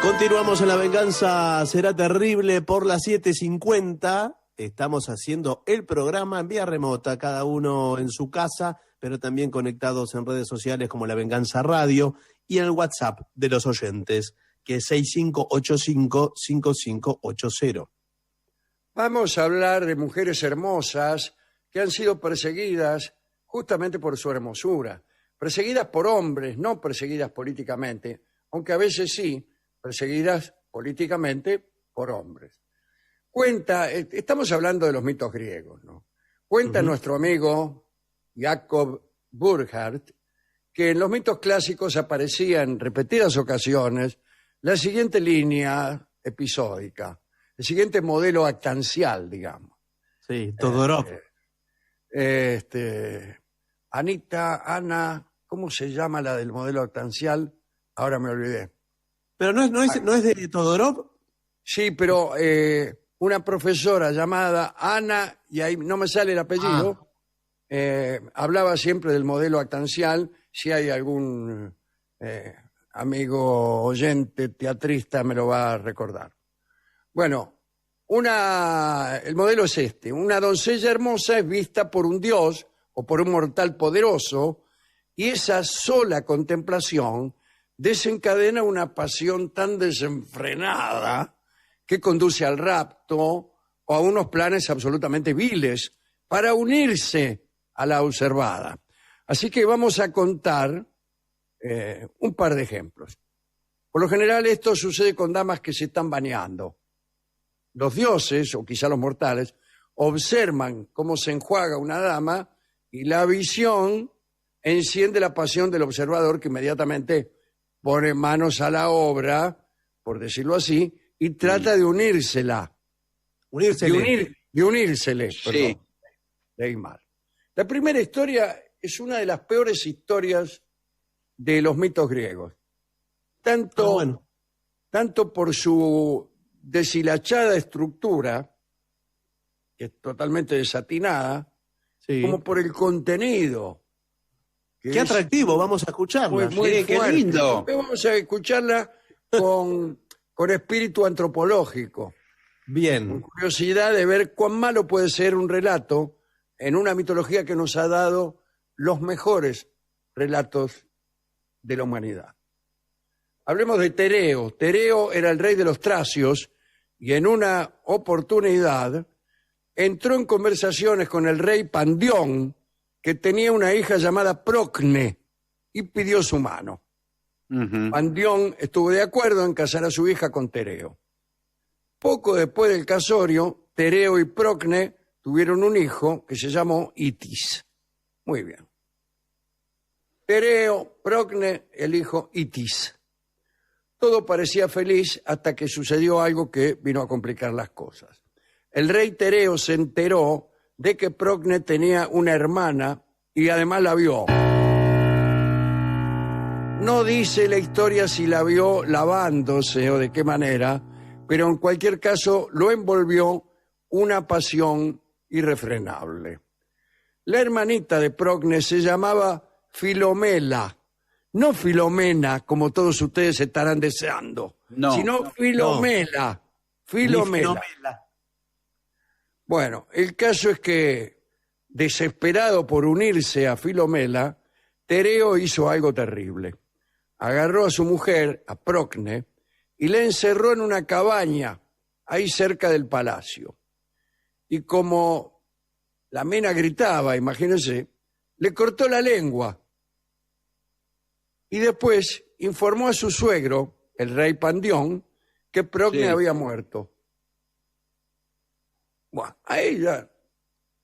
Continuamos en La Venganza Será Terrible por las 7:50. Estamos haciendo el programa en vía remota, cada uno en su casa, pero también conectados en redes sociales como La Venganza Radio y en el WhatsApp de los oyentes, que es 6585-5580. Vamos a hablar de mujeres hermosas que han sido perseguidas justamente por su hermosura. Perseguidas por hombres, no perseguidas políticamente, aunque a veces sí, perseguidas políticamente por hombres. Estamos hablando de los mitos griegos, ¿no? Cuenta nuestro amigo Jacob Burckhardt que en los mitos clásicos aparecía en repetidas ocasiones la siguiente línea episódica, el siguiente modelo actancial, digamos. Sí, Todorov. Ana, ¿cómo se llama la del modelo actancial? Ahora me olvidé. Pero no es de Todorov. Sí, pero una profesora llamada Ana, y ahí no me sale el apellido, hablaba siempre del modelo actancial. Si hay algún amigo oyente, teatrista, me lo va a recordar. Bueno, el modelo es este. Una doncella hermosa es vista por un dios o por un mortal poderoso, y esa sola contemplación desencadena una pasión tan desenfrenada que conduce al rapto o a unos planes absolutamente viles para unirse a la observada. Así que vamos a contar un par de ejemplos. Por lo general esto sucede con damas que se están bañando. Los dioses, o quizá los mortales, observan cómo se enjuaga una dama y la visión enciende la pasión del observador, que inmediatamente pone manos a la obra, por decirlo así, y trata de unírsela. De unírsele, perdón. Leí mal. La primera historia es una de las peores historias de los mitos griegos. Tanto por su deshilachada estructura, que es totalmente desatinada, como por el contenido. Qué atractivo, vamos a escucharla. Muy qué fuerte. lindo. Vamos a escucharla con espíritu antropológico. Bien. Con curiosidad de ver cuán malo puede ser un relato en una mitología que nos ha dado los mejores relatos de la humanidad. Hablemos de Tereo. Tereo era el rey de los tracios y en una oportunidad entró en conversaciones con el rey Pandión, que tenía una hija llamada Procne, y pidió su mano. Pandión estuvo de acuerdo en casar a su hija con Tereo. Poco después del casorio, Tereo y Procne tuvieron un hijo que se llamó Itis. Muy bien. Tereo, Procne, el hijo Itis. Todo parecía feliz hasta que sucedió algo que vino a complicar las cosas. El rey Tereo se enteró de que Procne tenía una hermana y además la vio. No dice la historia si la vio lavándose o de qué manera, pero en cualquier caso lo envolvió una pasión irrefrenable. La hermanita de Procne se llamaba Filomela, no Filomena, como todos ustedes estarán deseando, sino Filomela. No. Filomela. Bueno, el caso es que, desesperado por unirse a Filomela, Tereo hizo algo terrible. Agarró a su mujer, a Procne, y la encerró en una cabaña ahí cerca del palacio. Y como la mina gritaba, imagínense, le cortó la lengua. Y después informó a su suegro, el rey Pandión, que Procne había muerto. Bueno, a ella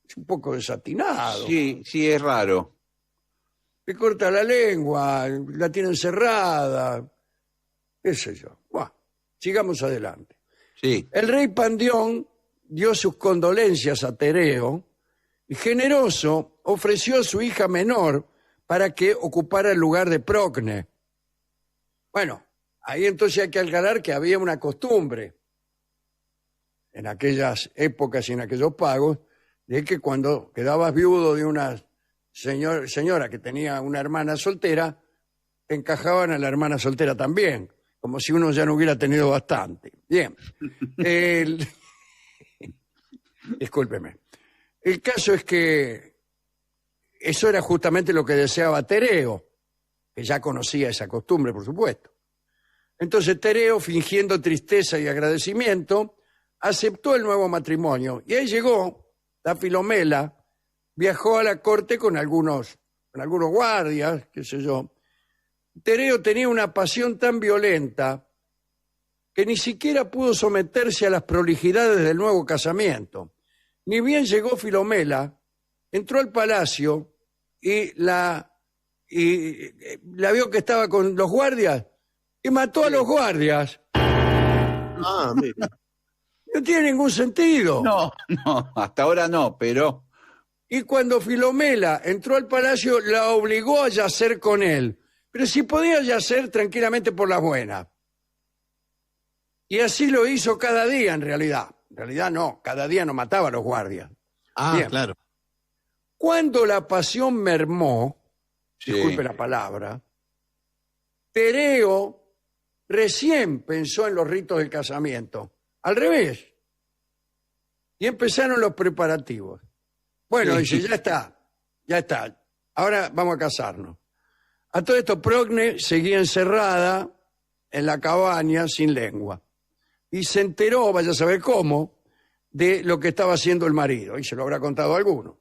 es un poco desatinado. Sí, es raro. Le corta la lengua, la tiene encerrada, qué sé yo. Bueno, sigamos adelante. Sí. El rey Pandión dio sus condolencias a Tereo y, generoso, ofreció a su hija menor para que ocupara el lugar de Procne. Bueno, ahí entonces hay que aclarar que había una costumbre en aquellas épocas y en aquellos pagos, de que cuando quedabas viudo de una señora que tenía una hermana soltera, te encajaban a la hermana soltera también, como si uno ya no hubiera tenido bastante. Bien. Discúlpeme. El caso es que eso era justamente lo que deseaba Tereo, que ya conocía esa costumbre, por supuesto. Entonces Tereo, fingiendo tristeza y agradecimiento, aceptó el nuevo matrimonio. Y ahí llegó la Filomela, viajó a la corte con algunos guardias, qué sé yo. Tereo tenía una pasión tan violenta que ni siquiera pudo someterse a las prolijidades del nuevo casamiento. Ni bien llegó Filomela, entró al palacio y la vio que estaba con los guardias y mató a los guardias. Ah, mira. No tiene ningún sentido. No, hasta ahora no, pero Y cuando Filomela entró al palacio, la obligó a yacer con él. Pero si podía yacer tranquilamente por las buenas. Y así lo hizo cada día, en realidad. En realidad no, cada día no mataba a los guardias. Ah, Bien. claro. Cuando la pasión mermó, sí. disculpe la palabra, Tereo recién pensó en los ritos del casamiento. Al revés. Y empezaron los preparativos. Bueno, Sí. dice, ya está. Ahora vamos a casarnos. A todo esto, Procne seguía encerrada en la cabaña sin lengua. Y se enteró, vaya a saber cómo, de lo que estaba haciendo el marido. Y se lo habrá contado a alguno.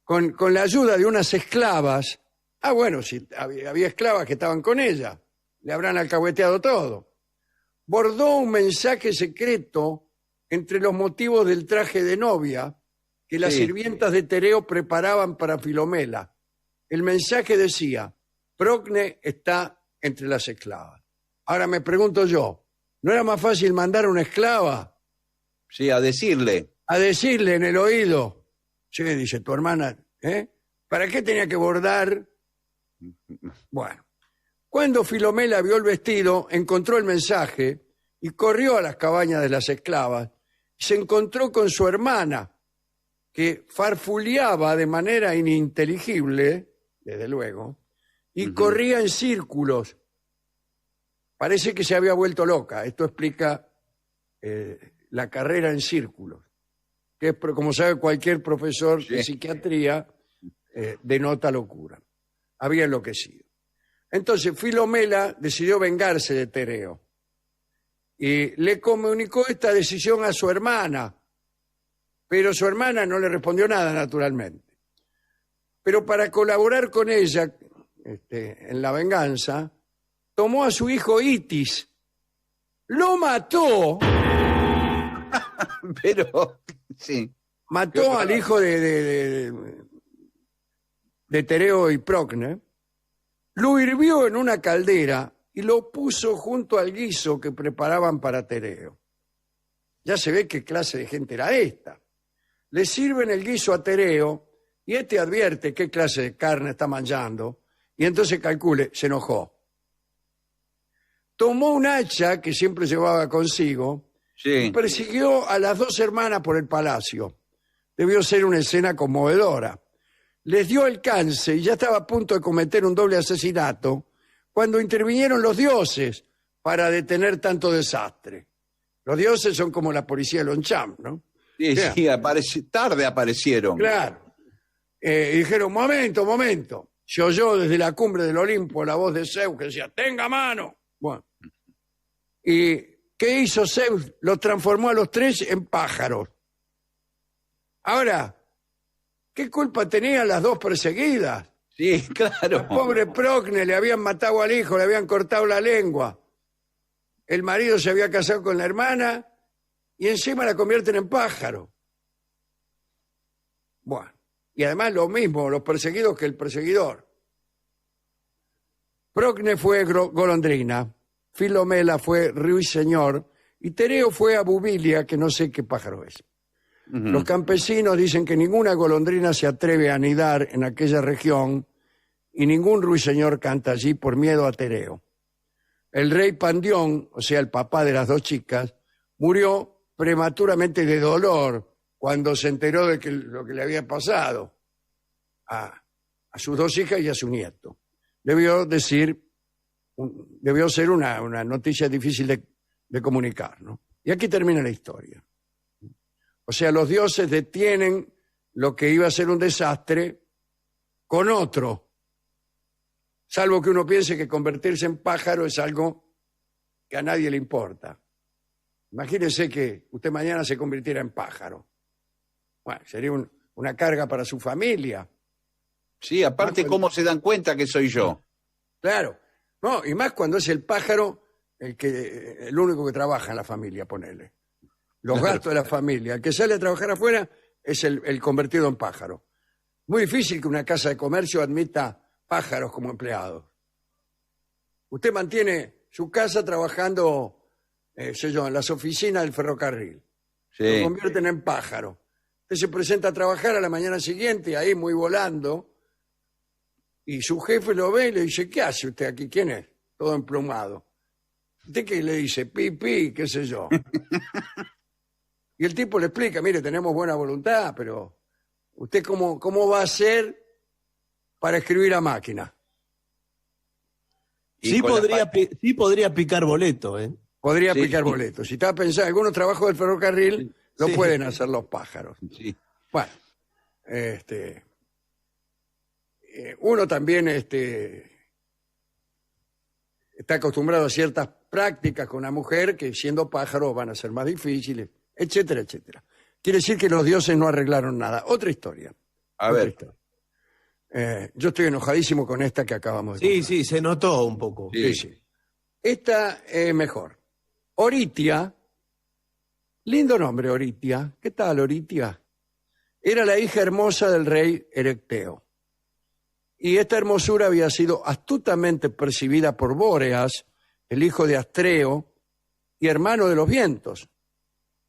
Con la ayuda de unas esclavas. Ah, bueno, si había esclavas que estaban con ella. Le habrán alcahueteado todo. Bordó un mensaje secreto entre los motivos del traje de novia que las Sí. sirvientas de Tereo preparaban para Filomela. El mensaje decía, Procne está entre las esclavas. Ahora me pregunto yo, ¿no era más fácil mandar una esclava sí, a decirle. a decirle en el oído, che, dice tu hermana, ¿para qué tenía que bordar? Bueno, cuando Filomela vio el vestido, encontró el mensaje y corrió a las cabañas de las esclavas. Se encontró con su hermana, que farfuleaba de manera ininteligible, desde luego, y corría en círculos. Parece que se había vuelto loca. Esto explica la carrera en círculos, que es, como sabe cualquier profesor de psiquiatría, denota locura. Había enloquecido. Entonces Filomela decidió vengarse de Tereo y le comunicó esta decisión a su hermana, pero su hermana no le respondió nada, naturalmente. Pero para colaborar con ella en la venganza, tomó a su hijo Itis, lo mató, Pero, sí. mató al hijo de Tereo y Procne, lo hirvió en una caldera y lo puso junto al guiso que preparaban para Tereo. Ya se ve qué clase de gente era esta. Le sirven el guiso a Tereo y este advierte qué clase de carne está manchando y entonces calcule, se enojó. Tomó un hacha que siempre llevaba consigo y Sí. persiguió a las dos hermanas por el palacio. Debió ser una escena conmovedora. Les dio alcance y ya estaba a punto de cometer un doble asesinato cuando intervinieron los dioses para detener tanto desastre. Los dioses son como la policía de Longchamp, ¿no? Sí, Bien. sí, tarde aparecieron. Claro. Y dijeron, momento. Se oyó desde la cumbre del Olimpo la voz de Zeus que decía, tenga mano. Bueno. ¿Y qué hizo Zeus? Los transformó a los tres en pájaros. Ahora, ¿qué culpa tenían las dos perseguidas? Sí, claro. Al pobre Procne le habían matado al hijo, le habían cortado la lengua. El marido se había casado con la hermana y encima la convierten en pájaro. Bueno, y además lo mismo, los perseguidos que el perseguidor. Procne fue golondrina, Filomela fue ruiseñor y Tereo fue abubilia, que no sé qué pájaro es. Los campesinos dicen que ninguna golondrina se atreve a anidar en aquella región y ningún ruiseñor canta allí por miedo a Tereo. El rey Pandión, o sea, el papá de las dos chicas, murió prematuramente de dolor cuando se enteró de lo que le había pasado a sus dos hijas y a su nieto. Debió decir debió ser una noticia difícil de comunicar, ¿no? Y aquí termina la historia. O sea, los dioses detienen lo que iba a ser un desastre con otro, salvo que uno piense que convertirse en pájaro es algo que a nadie le importa. Imagínese que usted mañana se convirtiera en pájaro. Bueno, sería una carga para su familia. Sí, aparte, ¿cómo se dan cuenta que soy yo? Claro. No, y más cuando es el pájaro el único que trabaja en la familia, ponele. Los gastos de la familia. El que sale a trabajar afuera es el convertido en pájaro. Muy difícil que una casa de comercio admita pájaros como empleados. Usted mantiene su casa trabajando, en las oficinas del ferrocarril. Sí. Lo convierten en pájaro. Usted se presenta a trabajar a la mañana siguiente, ahí muy volando, y su jefe lo ve y le dice, ¿qué hace usted aquí? ¿Quién es? Todo emplumado. ¿Usted qué le dice? Pi, qué sé yo. Y el tipo le explica, mire, tenemos buena voluntad, pero ¿usted cómo va a hacer para escribir a máquina? Sí podría picar boleto, ¿eh? Podría Sí. picar boletos. Si está pensando, algunos trabajos del ferrocarril lo Sí. pueden hacer los pájaros. Sí. Bueno, uno también está acostumbrado a ciertas prácticas con una mujer que siendo pájaro van a ser más difíciles, etcétera, etcétera. Quiere decir que los dioses no arreglaron nada. Otra historia. A Otra ver. historia. Yo estoy enojadísimo con esta que acabamos de Sí, contar. sí, se notó un poco. Sí. Sí. Esta es mejor. Oritia, lindo nombre Oritia. ¿Qué tal Oritia? Era la hija hermosa del rey Erecteo. Y esta hermosura había sido astutamente percibida por Bóreas, el hijo de Astreo y hermano de los vientos.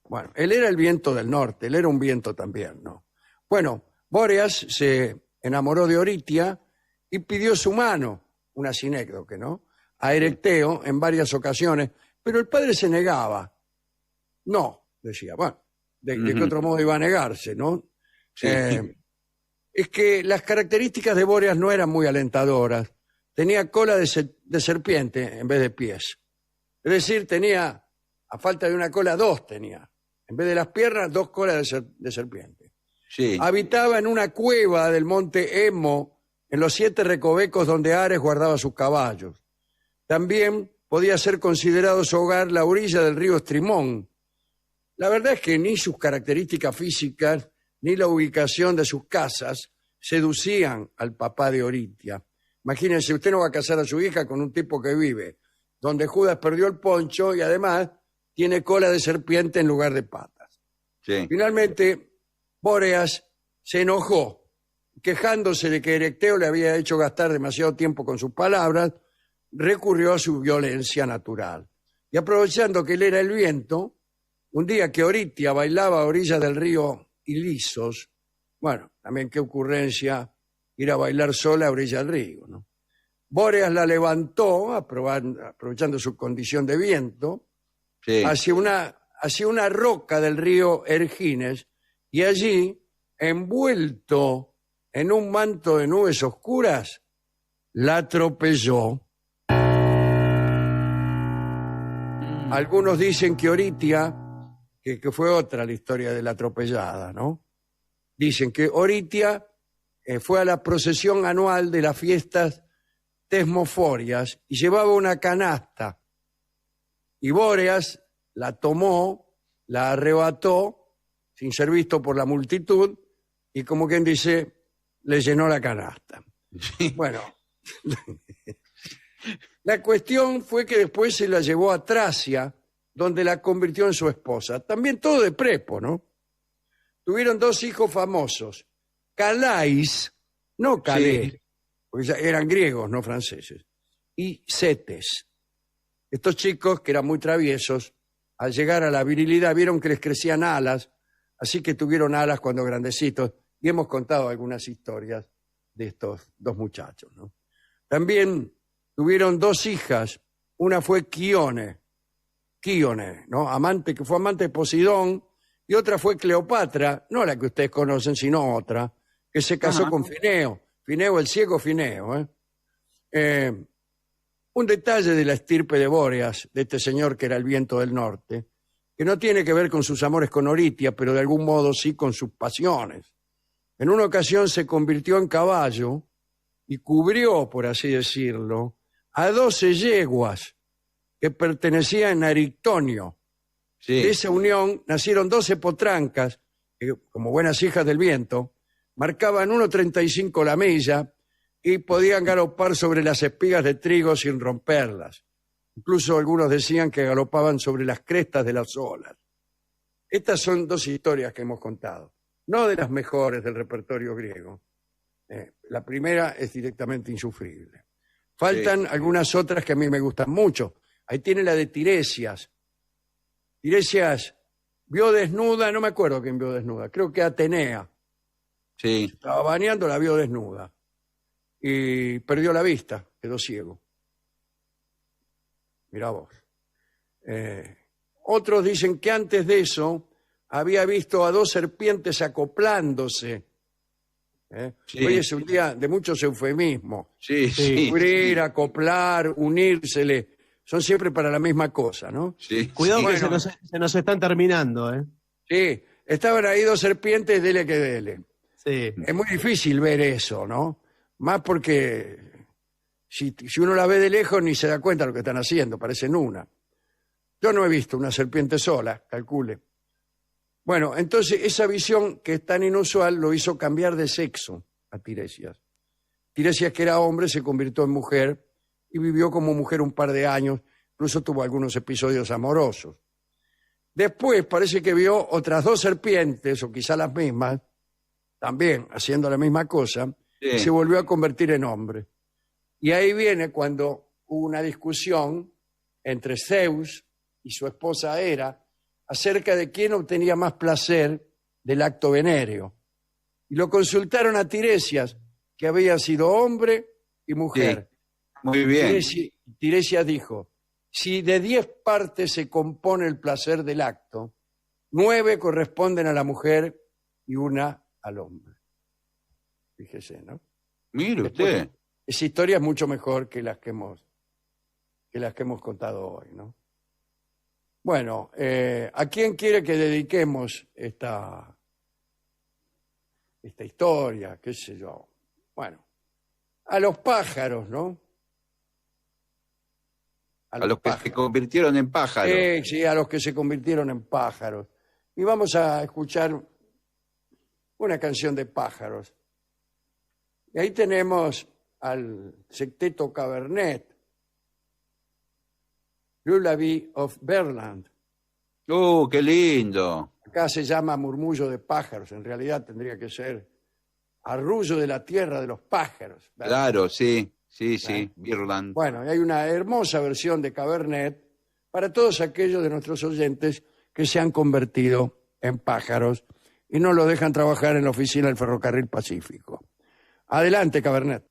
Bueno, él era el viento del norte, él era un viento también, ¿no? Bueno, Bóreas se enamoró de Oritia y pidió su mano, una sinécdoque, ¿no?, a Erecteo en varias ocasiones, pero el padre se negaba. No, decía, bueno, ¿de qué otro modo iba a negarse, no? Sí. Es que las características de Bóreas no eran muy alentadoras. Tenía cola de serpiente en vez de pies. Es decir, tenía, a falta de una cola, dos tenía. En vez de las piernas, dos colas de serpiente. Sí. Habitaba en una cueva del monte Emo, en los 7 recovecos donde Ares guardaba sus caballos. También podía ser considerado su hogar la orilla del río Estrimón. La verdad es que ni sus características físicas ni la ubicación de sus casas seducían al papá de Oritia. Imagínense, usted no va a casar a su hija con un tipo que vive donde Judas perdió el poncho y además tiene cola de serpiente en lugar de patas. Sí. Finalmente, Bóreas se enojó, quejándose de que Erecteo le había hecho gastar demasiado tiempo con sus palabras, recurrió a su violencia natural. Y aprovechando que él era el viento, un día que Oritia bailaba a orillas del río Ilisos, bueno, también qué ocurrencia ir a bailar sola a orilla del río, ¿no? Bóreas la levantó, aprovechando su condición de viento, Sí. hacia una roca del río Ergines, y allí, envuelto en un manto de nubes oscuras, la atropelló. Algunos dicen que Oritia, que fue otra la historia de la atropellada, ¿no? Dicen que Oritia fue a la procesión anual de las fiestas tesmoforias y llevaba una canasta. Y Bóreas la tomó, la arrebató, sin ser visto por la multitud, y como quien dice, le llenó la canasta. Bueno, la cuestión fue que después se la llevó a Tracia, donde la convirtió en su esposa. También todo de prepo, ¿no? Tuvieron 2 hijos famosos, Calais, no Calais, Sí. porque ya eran griegos, no franceses, y Cetes. Estos chicos, que eran muy traviesos, al llegar a la virilidad vieron que les crecían alas, así que tuvieron alas cuando grandecitos, y hemos contado algunas historias de estos 2 muchachos, ¿no? También tuvieron 2 hijas, una fue Quíone, ¿no? Que fue amante de Posidón, y otra fue Cleopatra, no la que ustedes conocen, sino otra, que se casó con Fineo, el ciego Fineo, Un detalle de la estirpe de Bóreas, de este señor que era el viento del norte, que no tiene que ver con sus amores con Oritia, pero de algún modo sí con sus pasiones. En una ocasión se convirtió en caballo y cubrió, por así decirlo, a 12 yeguas que pertenecían a Erictonio. Sí. De esa unión nacieron 12 potrancas, que, como buenas hijas del viento, marcaban 1,35 la milla y podían galopar sobre las espigas de trigo sin romperlas. Incluso algunos decían que galopaban sobre las crestas de las olas. Estas son 2 historias que hemos contado, no de las mejores del repertorio griego. La primera es directamente insufrible. Faltan algunas otras que a mí me gustan mucho. Ahí tiene la de Tiresias. Tiresias vio desnuda, no me acuerdo quién vio desnuda, creo que Atenea. Sí. Estaba bañando, la vio desnuda. Y perdió la vista, quedó ciego. Mirá vos. Otros dicen que antes de eso había visto a 2 serpientes acoplándose. Sí. Hoy es un día de muchos eufemismos. Sí, sí. Cubrir, acoplar, unírsele. Son siempre para la misma cosa, ¿no? Sí, Cuidado sí. que se nos están terminando, ¿eh? Sí, estaban ahí 2 serpientes, dele que dele. Sí. Es muy difícil ver eso, ¿no? Más porque si uno la ve de lejos ni se da cuenta de lo que están haciendo, parecen una. Yo no he visto una serpiente sola, calcule. Bueno, entonces esa visión que es tan inusual lo hizo cambiar de sexo a Tiresias. Tiresias, que era hombre, se convirtió en mujer y vivió como mujer un par de años, incluso tuvo algunos episodios amorosos. Después parece que vio otras 2 serpientes, o quizá las mismas, también haciendo la misma cosa, Sí. y se volvió a convertir en hombre. Y ahí viene cuando hubo una discusión entre Zeus y su esposa Hera acerca de quién obtenía más placer del acto venéreo. Y lo consultaron a Tiresias, que había sido hombre y mujer. Muy bien. Tiresias dijo, si de 10 partes se compone el placer del acto, 9 corresponden a la mujer y 1 al hombre. Fíjese, ¿no? Mire Después, usted. esa historia es mucho mejor que las que hemos contado hoy, ¿no? Bueno, ¿a quién quiere que dediquemos esta historia? ¿Qué sé yo? Bueno, a los pájaros, ¿no? A los que se convirtieron en pájaros. Sí, a los que se convirtieron en pájaros. Y vamos a escuchar una canción de pájaros. Y ahí tenemos al Secteto Cabernet, Lullaby of Berland. Qué lindo. Acá se llama Murmullo de pájaros, en realidad tendría que ser Arrullo de la tierra de los pájaros. ¿verdad? Claro, sí, sí, sí. Birland. Bueno, y hay una hermosa versión de Cabernet para todos aquellos de nuestros oyentes que se han convertido en pájaros y no los dejan trabajar en la oficina del Ferrocarril Pacífico. Adelante, Cabernet.